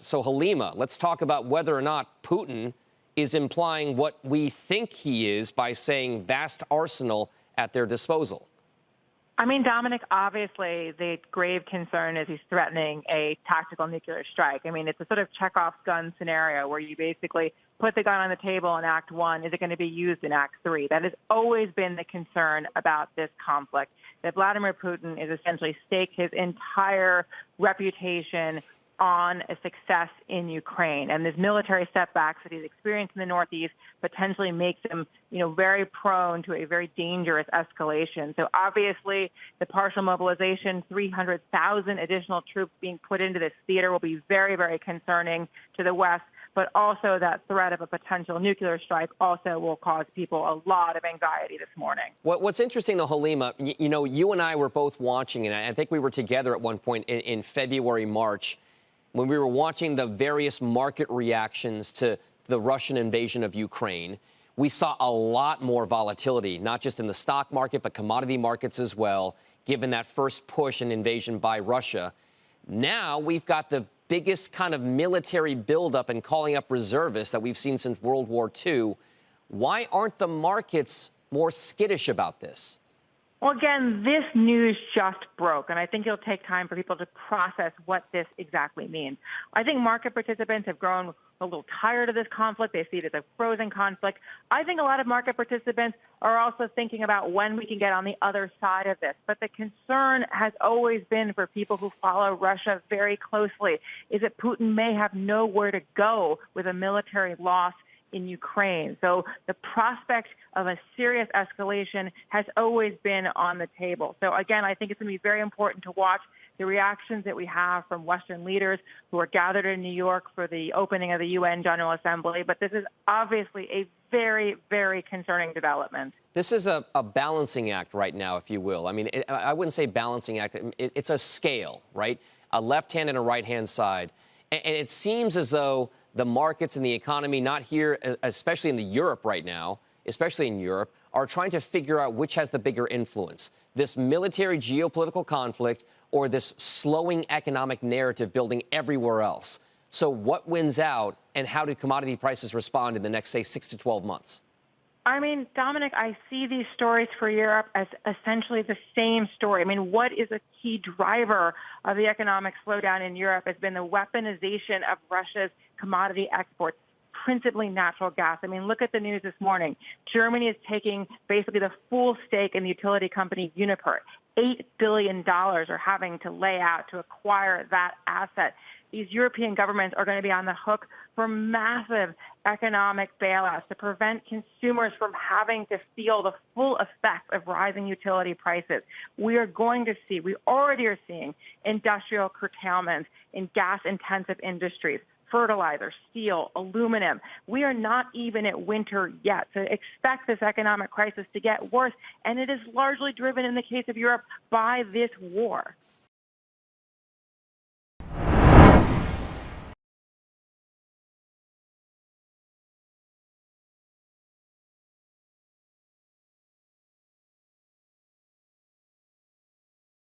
So, Halima, let's talk about whether or not Putin is implying what we think he is by saying vast arsenal at their disposal. I mean, Dominic, obviously the grave concern is he's threatening a tactical nuclear strike. I mean, it's a sort of Chekhov's gun scenario where you basically put the gun on the table in Act 1. Is it going to be used in Act 3? That has always been the concern about this conflict, that Vladimir Putin is essentially staked his entire reputation on a success in Ukraine. And these military setbacks that he's experienced in the Northeast potentially makes him, very prone to a very dangerous escalation. So obviously the partial mobilization, 300,000 additional troops being put into this theater will be very, very concerning to the West. But also that threat of a potential nuclear strike also will cause people a lot of anxiety this morning. What's interesting, though, Halima, you and I were both watching, and I think we were together at one point in February, March, when we were watching the various market reactions to the Russian invasion of Ukraine. We saw a lot more volatility, not just in the stock market, but commodity markets as well, given that first push and invasion by Russia. Now we've got the biggest kind of military buildup and calling up reservists that we've seen since World War II. Why aren't the markets more skittish about this? Well, again, this news just broke, and I think it'll take time for people to process what this exactly means. I think market participants have grown a little tired of this conflict. They see it as a frozen conflict. I think a lot of market participants are also thinking about when we can get on the other side of this. But the concern has always been for people who follow Russia very closely is that Putin may have nowhere to go with a military loss in Ukraine. So the prospect of a serious escalation has always been on the table. So again, I think it's going to be very important to watch the reactions that we have from Western leaders who are gathered in New York for the opening of the UN General Assembly. But this is obviously a very, very concerning development. This is a balancing act right now, if you will. I mean, I wouldn't say balancing act. It's a scale, right? A left hand and a right hand side. And it seems as though the markets and the economy, not here, especially in Europe right now, especially in Europe, are trying to figure out which has the bigger influence, this military geopolitical conflict or this slowing economic narrative building everywhere else. So what wins out, and how do commodity prices respond in the next, say, 6 to 12 months? I mean, Dominic, I see these stories for Europe as essentially the same story. I mean, what is a key driver of the economic slowdown in Europe has been the weaponization of Russia's commodity exports, principally natural gas. I mean, look at the news this morning. Germany is taking basically the full stake in the utility company Uniper. $8 billion are having to lay out to acquire that asset. These European governments are going to be on the hook for massive economic bailouts to prevent consumers from having to feel the full effect of rising utility prices. We already are seeing industrial curtailments in gas-intensive industries, fertilizer, steel, aluminum. We are not even at winter yet. So expect this economic crisis to get worse. And it is largely driven, in the case of Europe, by this war.